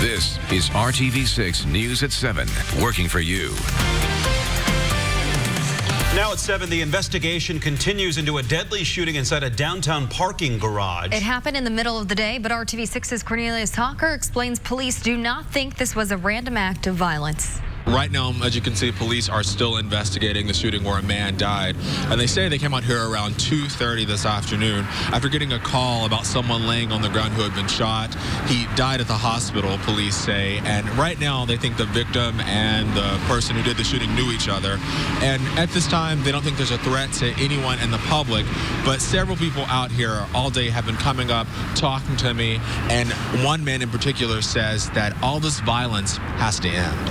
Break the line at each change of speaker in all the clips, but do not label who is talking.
This is RTV6 News at 7, working for you.
Now at 7, the investigation continues into a deadly shooting inside a downtown parking garage.
It happened in the middle of the day, but RTV6's Cornelius Hawker explains police do not think this was a random act of violence.
Right now, as you can see, police are still investigating the shooting where a man died. And they say they came out here around 2:30 this afternoon after getting a call about someone laying on the ground who had been shot. He died at the hospital, police say. And right now, they think the victim and the person who did the shooting knew each other. And at this time, they don't think there's a threat to anyone in the public. But several people out here all day have been coming up, talking to me. And one man in particular says that all this violence has to end.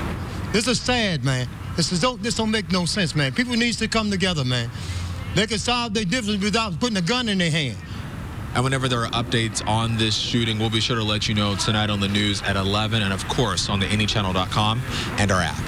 This is sad, man. This don't make no sense, man. People need to come together, man. They can solve their difference without putting a gun in their hand.
And whenever there are updates on this shooting, we'll be sure to let you know tonight on the news at 11 and, of course, on the anychannel.com and our app.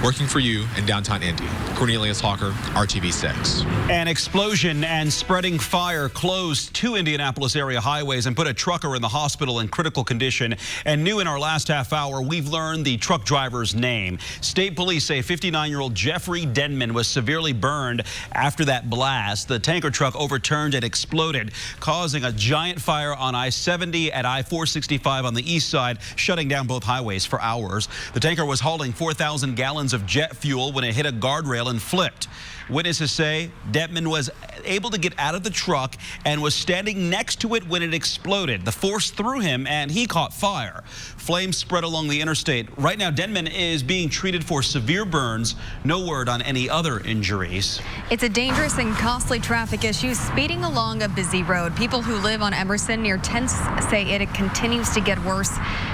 Working for you in downtown Indy. Cornelius Hawker, RTV6.
An explosion and spreading fire closed 2 Indianapolis area highways and put a trucker in the hospital in critical condition. And new in our last half hour, we've learned the truck driver's name. State police say 59-year-old Jeffrey Denman was severely burned after that blast. The tanker truck overturned and exploded, causing a giant fire on I-70 at I-465 on the east side, shutting down both highways for hours. The tanker was hauling 4,000 gallons of jet fuel when it hit a guardrail and flipped. Witnesses say Denman was able to get out of the truck and was standing next to it when it exploded. The force threw him and he caught fire. Flames spread along the interstate. Right now, Denman is being treated for severe burns. No word on any other injuries.
It's a dangerous and costly traffic issue speeding along a busy road. People who live on Emerson near 10th say it continues to get worse,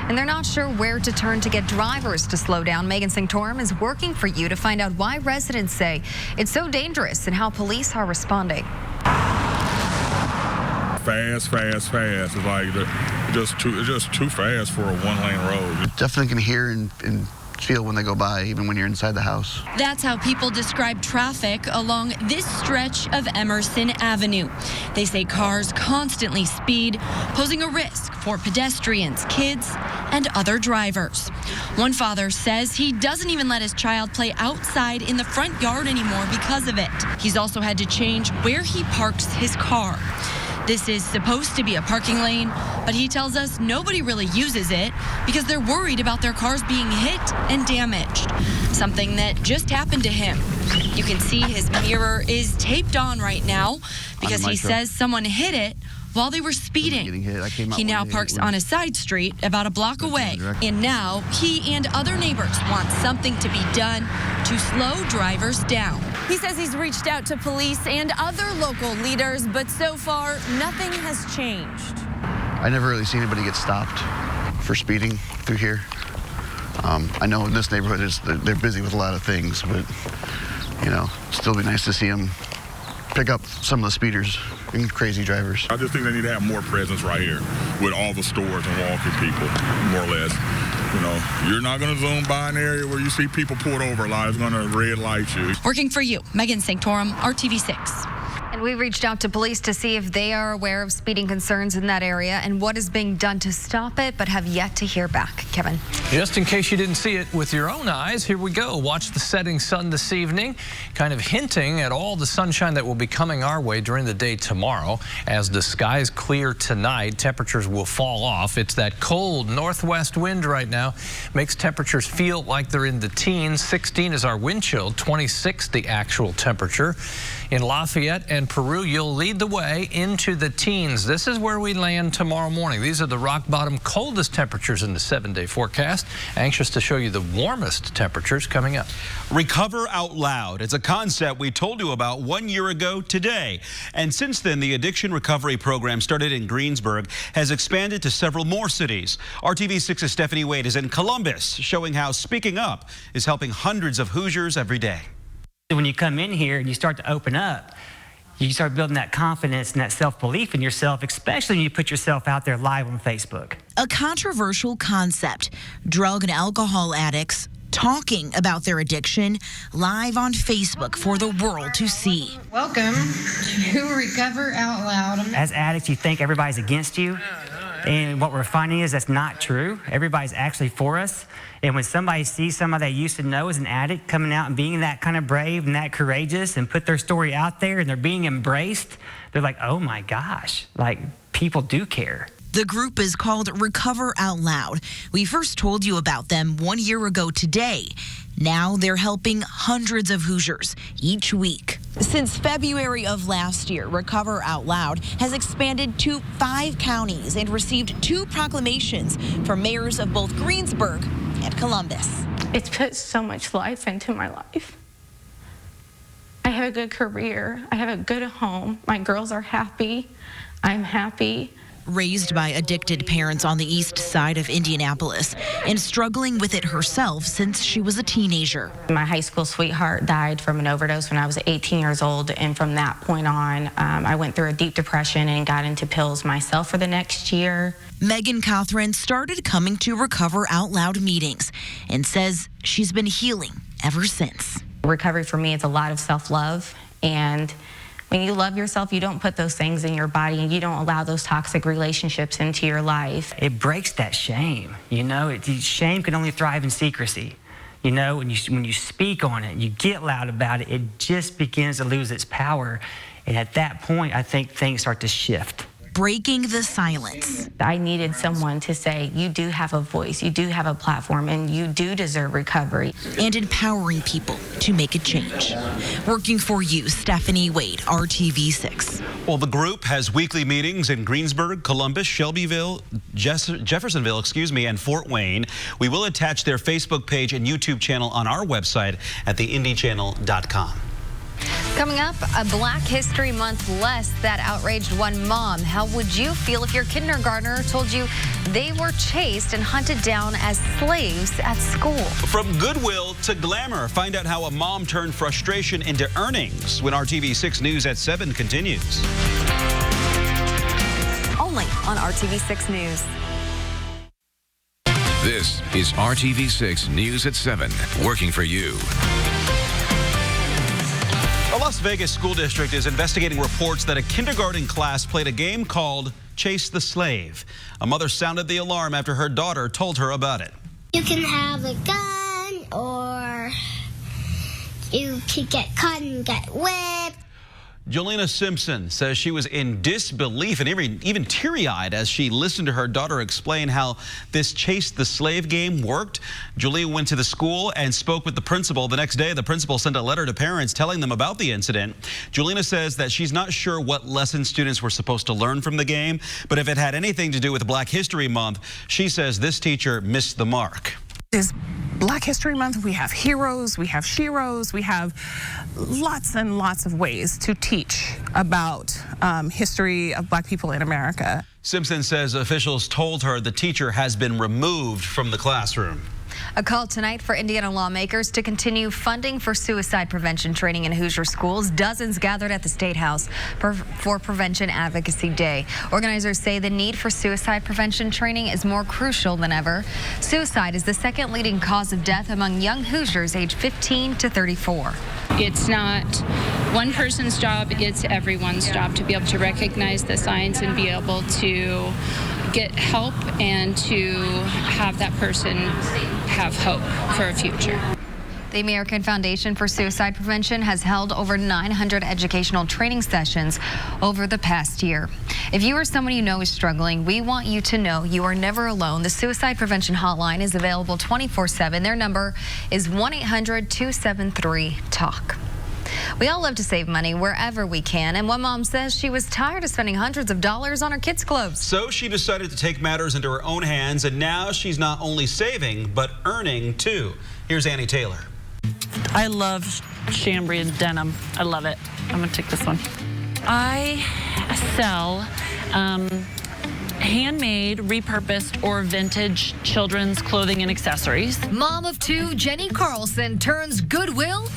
and they're not sure where to turn to get drivers to slow down. Megan Sanctorum is working for you to find out why residents say it's so dangerous and how police are responding.
Fast. It's like it's just too fast for a one-lane road.
Definitely can hear and feel when they go by, even when you're inside the house.
That's how people describe traffic along this stretch of Emerson Avenue. They say cars constantly speed, posing a risk for pedestrians, kids, and other drivers. One father says he doesn't even let his child play outside in the front yard anymore because of it. He's also had to change where he parks his car. This is supposed to be a parking lane, but he tells us nobody really uses it because they're worried about their cars being hit and damaged. Something that just happened to him. You can see his mirror is taped on right now because he says someone hit it while they were speeding. He now parks on a side street about a block away. And now he and other neighbors want something to be done to slow drivers down.
He says he's reached out to police and other local leaders, but so far, nothing has changed.
I never really see anybody get stopped for speeding through here. I know in this neighborhood they're busy with a lot of things, but, you know, still be nice to see them pick up some of the speeders and crazy drivers.
I just think they need to have more presence right here with all the stores and walking people, more or less. You know, you're not going to zoom by an area where you see people pulled over a lot. It's going to red light you.
Working for you, Megan Sanctorum, RTV6.
And we reached out to police to see if they are aware of speeding concerns in that area and what is being done to stop it, but have yet to hear back. Kevin.
Just in case you didn't see it with your own eyes, here we go. Watch the setting sun this evening, kind of hinting at all the sunshine that will be coming our way during the day tomorrow. As the skies clear tonight, temperatures will fall off. It's that cold northwest wind right now. Makes temperatures feel like they're in the teens. 16 is our wind chill, 26 the actual temperature. In Lafayette and Peru, you'll lead the way into the teens. This is where we land tomorrow morning. These are the rock bottom coldest temperatures in the 7-day forecast. Anxious to show you the warmest temperatures coming up.
Recover Out Loud. It's a concept we told you about 1 year ago today. And since then, the addiction recovery program started in Greensburg has expanded to several more cities. RTV6's Stephanie Wade is in Columbus, showing how speaking up is helping hundreds of Hoosiers every day.
When you come in here and you start to open up, you start building that confidence and that self-belief in yourself, especially when you put yourself out there live on Facebook.
A controversial concept, drug and alcohol addicts talking about their addiction live on Facebook for the world to see.
Welcome to Recover Out Loud.
As addicts, you think everybody's against you. And what we're finding is that's not true. Everybody's actually for us. And when somebody sees somebody they used to know as an addict coming out and being that kind of brave and that courageous and put their story out there and they're being embraced, they're like, oh my gosh, like people do care.
The group is called Recover Out Loud. We first told you about them 1 year ago today. Now they're helping hundreds of Hoosiers each week. Since February of last year, Recover Out Loud has expanded to 5 counties and received 2 proclamations from mayors of both Greensburg and Columbus.
It's put so much life into my life. I have a good career. I have a good home. My girls are happy. I'm happy.
Raised by addicted parents on the east side of Indianapolis and struggling with it herself since she was a teenager.
My high school sweetheart died from an overdose when I was 18 years old, and from that point on, I went through a deep depression and got into pills myself for the next year.
Megan Cothran started coming to Recover Out Loud meetings and says she's been healing ever since.
Recovery for me is a lot of self-love, and when you love yourself, you don't put those things in your body and you don't allow those toxic relationships into your life.
It breaks that shame. You know, shame can only thrive in secrecy. You know, when you speak on it, you get loud about it, it just begins to lose its power. And at that point, I think things start to shift.
Breaking the silence.
I needed someone to say, you do have a voice, you do have a platform, and you do deserve recovery.
And empowering people to make a change. Working for you, Stephanie Wade, RTV6.
Well, the group has weekly meetings in Greensburg, Columbus, Shelbyville, Jeffersonville, and Fort Wayne. We will attach their Facebook page and YouTube channel on our website at theindychannel.com.
Coming up, a Black History Month less that outraged one mom. How would you feel if your kindergartner told you they were chased and hunted down as slaves at school?
From goodwill to glamour, find out how a mom turned frustration into earnings when RTV6 News at 7 continues.
Only on RTV6 News.
This is RTV6 News at 7, working for you.
A Las Vegas school district is investigating reports that a kindergarten class played a game called Chase the Slave. A mother sounded the alarm after her daughter told her about it.
You can have a gun, or you could get caught and get whipped.
Jolena Simpson says she was in disbelief and even teary-eyed as she listened to her daughter explain how this Chase the Slave game worked. Jolena went to the school and spoke with the principal. The next day, the principal sent a letter to parents telling them about the incident. Jolena says that she's not sure what lessons students were supposed to learn from the game, but if it had anything to do with Black History Month, she says this teacher missed the mark.
This Black History Month, we have heroes, we have sheroes, we have lots and lots of ways to teach about history of Black people in America.
Simpson says officials told her the teacher has been removed from the classroom.
A call tonight for Indiana lawmakers to continue funding for suicide prevention training in Hoosier schools. Dozens gathered at the State House for Prevention Advocacy Day. Organizers say the need for suicide prevention training is more crucial than ever. Suicide is the second leading cause of death among young Hoosiers aged 15 to 34.
It's not one person's job, it's everyone's job to be able to recognize the signs and be able to get help and to have that person have hope for a future.
The American Foundation for Suicide Prevention has held over 900 educational training sessions over the past year. If you or someone you know is struggling, we want you to know you are never alone. The Suicide Prevention Hotline is available 24/7. Their number is 1-800-273-TALK. We all love to save money wherever we can, and one mom says she was tired of spending hundreds of dollars on her kids' clothes.
So she decided to take matters into her own hands, and now she's not only saving, but earning too. Here's Annie Taylor.
I love chambray and denim. I love it. I'm gonna take this one. I sell handmade, repurposed, or vintage children's clothing and accessories.
Mom of two, Jenny Carlson turns goodwill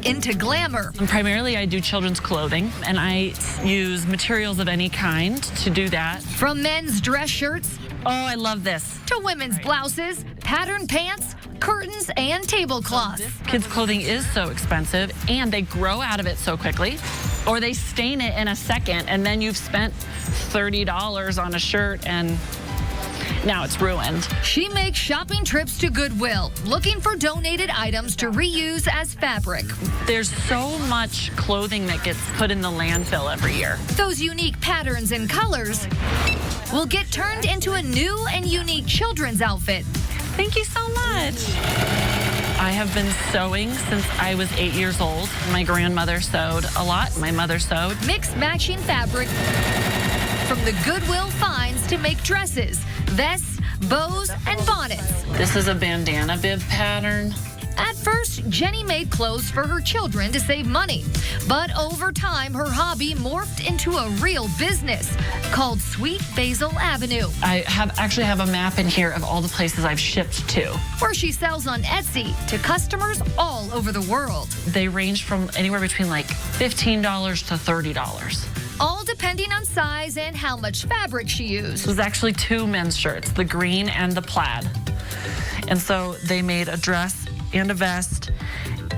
into glamour.
And primarily, I do children's clothing, and I use materials of any kind to do that.
From men's dress shirts,
oh, I love this,
to women's blouses, patterned pants, curtains, and tablecloths.
Kids' clothing is so expensive, and they grow out of it so quickly. Or they stain it in a second, and then you've spent $30 on a shirt, and now it's ruined.
She makes shopping trips to Goodwill, looking for donated items to reuse as fabric.
There's so much clothing that gets put in the landfill every year.
Those unique patterns and colors will get turned into a new and unique children's outfit.
Thank you so much. I have been sewing since I was 8 years old. My grandmother sewed a lot. My mother sewed.
Mix matching fabric from the Goodwill finds to make dresses, vests, bows, and bonnets.
This is a bandana bib pattern.
At first, Jenny made clothes for her children to save money. But over time, her hobby morphed into a real business called Sweet Basil Avenue.
I actually have a map in here of all the places I've shipped to,
where she sells on Etsy to customers all over the world.
They range from anywhere between like $15 to $30.
All depending on size and how much fabric she used.
It was actually 2 men's shirts, the green and the plaid. And so they made a dress and a vest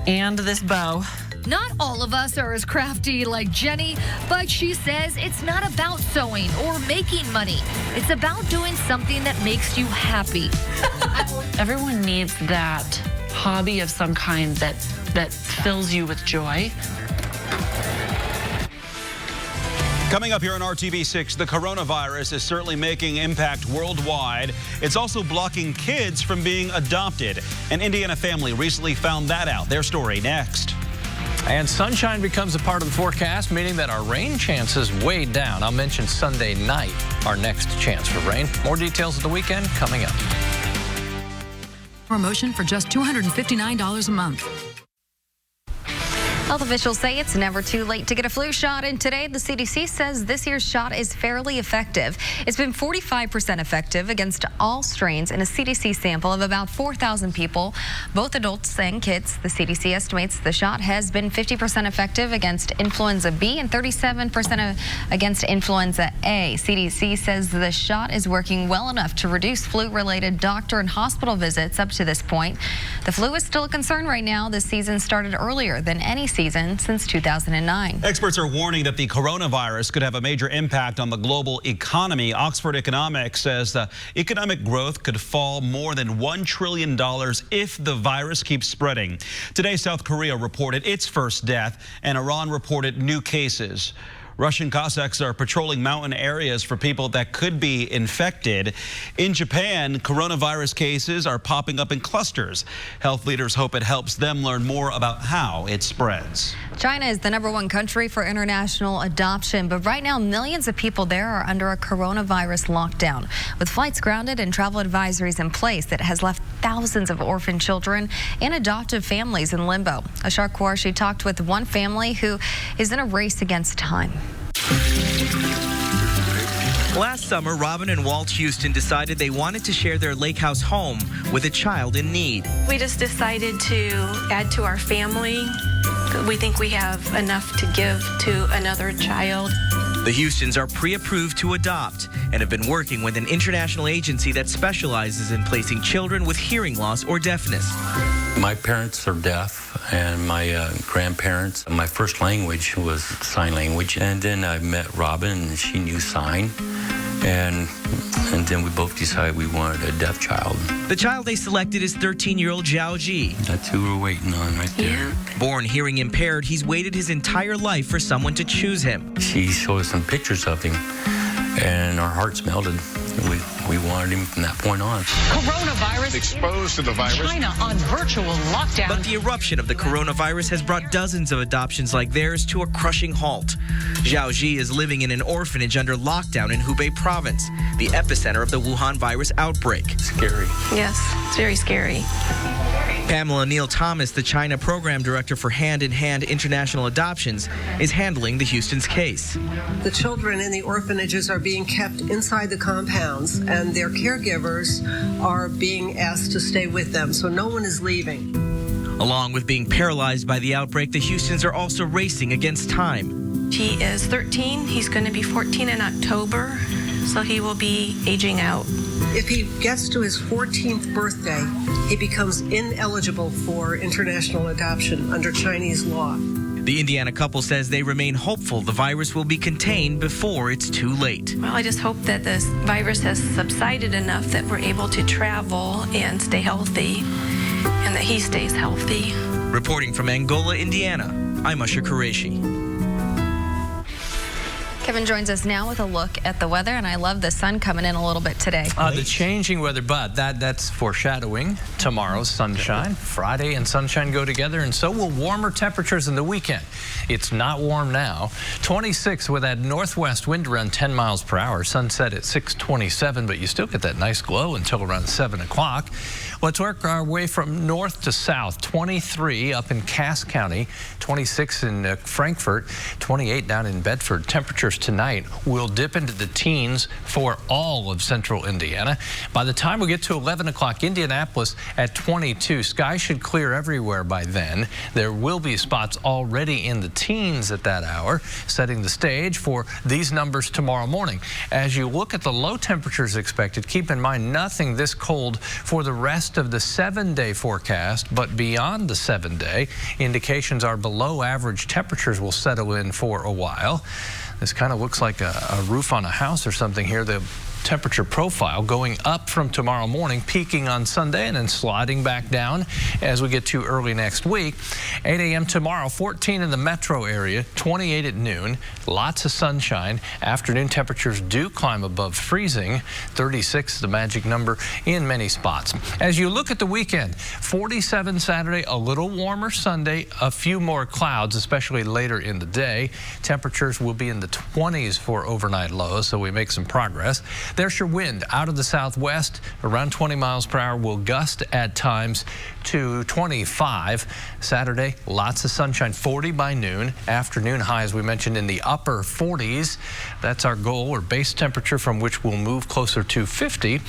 and this bow.
Not all of us are as crafty like Jenny, but she says it's not about sewing or making money. It's about doing something that makes you happy.
Everyone needs that hobby of some kind that fills you with joy.
Coming up here on RTV6, the coronavirus is certainly making impact worldwide. It's also blocking kids from being adopted. An Indiana family recently found that out. Their story next.
And sunshine becomes a part of the forecast, meaning that our rain chances way down. I'll mention Sunday night, our next chance for rain. More details of the weekend coming up.
Promotion for just $259 a month.
Health officials say it's never too late to get a flu shot, and today the CDC says this year's shot is fairly effective. It's been 45% effective against all strains in a CDC sample of about 4,000 people, both adults and kids. The CDC estimates the shot has been 50% effective against influenza B and 37% against influenza A. CDC says the shot is working well enough to reduce flu-related doctor and hospital visits up to this point. The flu is still a concern right now. This season started earlier than any season since 2009.
Experts are warning that the coronavirus could have a major impact on the global economy. Oxford Economics says the economic growth could fall more than $1 trillion if the virus keeps spreading. Today, South Korea reported its first death, and Iran reported new cases. Russian Cossacks are patrolling mountain areas for people that could be infected. In Japan, coronavirus cases are popping up in clusters. Health leaders hope it helps them learn more about how it spreads.
China is the #1 country for international adoption, but right now millions of people there are under a coronavirus lockdown. With flights grounded and travel advisories in place, it has left thousands of orphan children and adoptive families in limbo. Ashar Qureshi talked with one family who is in a race against time.
Last summer, Robin and Walt Houston decided they wanted to share their lake house home with a child in need.
We just decided to add to our family. We think we have enough to give to another child.
The Houstons are pre-approved to adopt and have been working with an international agency that specializes in placing children with hearing loss or deafness.
My parents are deaf, and my grandparents. My first language was sign language, and then I met Robin, and she knew sign, and then we both decided we wanted a deaf child.
The child they selected is 13-year-old Zhao Ji.
That's who we're waiting on right there.
Born hearing impaired, he's waited his entire life for someone to choose him.
She showed us some pictures of him, and our hearts melted. We wanted him from that point on.
Coronavirus exposed to the virus.
China on virtual lockdown. But the eruption of the coronavirus has brought dozens of adoptions like theirs to a crushing halt. Zhao Ji is living in an orphanage under lockdown in Hubei province, the epicenter of the Wuhan virus outbreak.
Scary.
Yes, it's very scary.
Pamela Neal Thomas, the China program director for Hand in Hand International Adoptions, is handling the Houston's case.
The children in the orphanages are being kept inside the compounds, and their caregivers are being asked to stay with them, so no one is leaving.
Along with being paralyzed by the outbreak, the Houstons are also racing against time.
He is 13. He's going to be 14 in October, so he will be aging out.
If he gets to his 14th birthday, he becomes ineligible for international adoption under Chinese law.
The Indiana couple says they remain hopeful the virus will be contained before it's too late.
Well, I just hope that this virus has subsided enough that we're able to travel and stay healthy, and that he stays healthy.
Reporting from Angola, Indiana, I'm Usher Qureshi.
Kevin joins us now with a look at the weather, and I love the sun coming in a little bit today.
The changing weather, but that's foreshadowing tomorrow's sunshine. Friday and sunshine go together, and so will warmer temperatures in the weekend. It's not warm now. 26 with that northwest wind around 10 miles per hour. Sunset at 6:27, but you still get that nice glow until around 7 o'clock. Let's work our way from north to south. 23 up in Cass County, 26 in Frankfort, 28 down in Bedford. Temperatures tonight will dip into the teens for all of central Indiana. By the time we get to 11 o'clock, Indianapolis at 22. Skies should clear everywhere by then. There will be spots already in the teens at that hour, setting the stage for these numbers tomorrow morning. As you look at the low temperatures expected, keep in mind nothing this cold for the rest of the 7-day forecast, but beyond the 7-day, indications are below average temperatures will settle in for a while. This kind of looks like a roof on a house or something here. The temperature profile going up from tomorrow morning, peaking on Sunday and then sliding back down as we get to early next week. 8 a.m. tomorrow, 14 in the metro area, 28 at noon, lots of sunshine. Afternoon temperatures do climb above freezing. 36 the magic number in many spots. As you look at the weekend, 47 Saturday, a little warmer Sunday, a few more clouds, especially later in the day. Temperatures will be in the 20s for overnight lows, so we make some progress. There's your wind out of the southwest, around 20 miles per hour, will gust at times to 25. Saturday, lots of sunshine, 40 by noon. Afternoon highs, we mentioned, in the upper 40s. That's our goal, or base temperature, from which we'll move closer to 50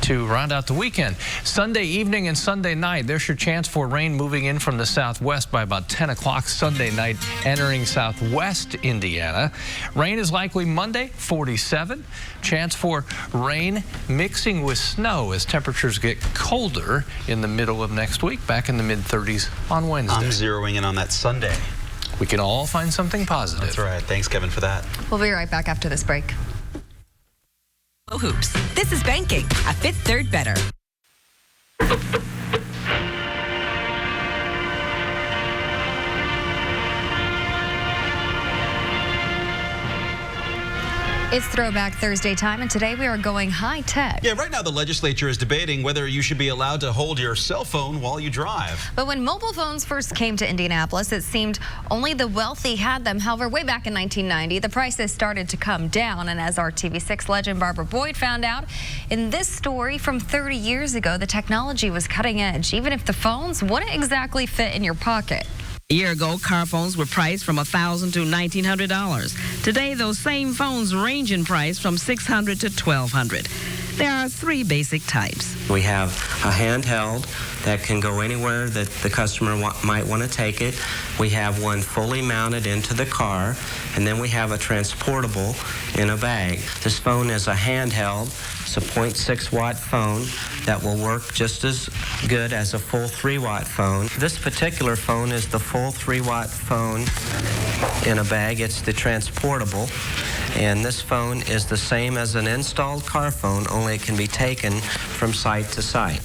to round out the weekend. Sunday evening and Sunday night, there's your chance for rain moving in from the southwest by about 10 o'clock Sunday night, entering southwest Indiana. Rain is likely Monday, 47. Chance for rain mixing with snow as temperatures get colder in the middle of next week, back in the mid-30s on Wednesday.
I'm zeroing in on that Sunday.
We can all find something positive.
That's right. Thanks, Kevin, for that.
We'll be right back after this break.
Hoops. This is banking. A Fifth Third Better.
It's Throwback Thursday time, and today we are going high-tech.
Yeah, right now the legislature is debating whether you should be allowed to hold your cell phone while you drive.
But when mobile phones first came to Indianapolis, it seemed only the wealthy had them. However, way back in 1990, the prices started to come down, and as RTV6 legend Barbara Boyd found out, in this story from 30 years ago, the technology was cutting edge, even if the phones wouldn't exactly fit in your pocket.
A year ago, car phones were priced from $1,000 to $1,900. Today, those same phones range in price from $600 to $1,200. There are three basic types.
We have a handheld that can go anywhere that the customer might want to take it. We have one fully mounted into the car, and then we have a transportable in a bag. This phone is a handheld. It's a 0.6 watt phone that will work just as good as a full 3 watt phone. This particular phone is the full 3 watt phone in a bag. It's the transportable. And this phone is the same as an installed car phone, only it can be taken from site to site.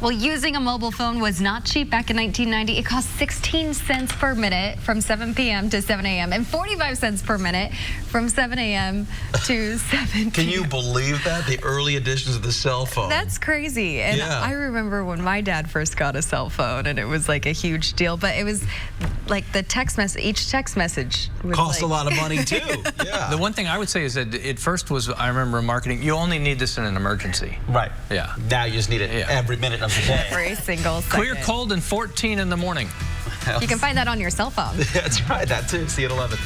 Well, using a mobile phone was not cheap back in 1990. It cost 16 cents per minute from 7 p.m. to 7 a.m. and 45 cents per minute from 7 a.m. to 7 p.m.
Can you believe that? The early editions of the cell phone.
That's crazy. And
yeah.
I remember when my dad first got a cell phone, and it was like a huge deal. But it was like the text message, each text message was
cost a lot of money too. Yeah.
The one thing I would say is that it first was, I remember marketing, you only need this in an emergency.
Right.
Yeah.
Now you just need it every minute of the day.
Every single second.
Clear, cold, and 14 in the morning.
You can find that on your cell phone.
That's right. That too. See you at 11.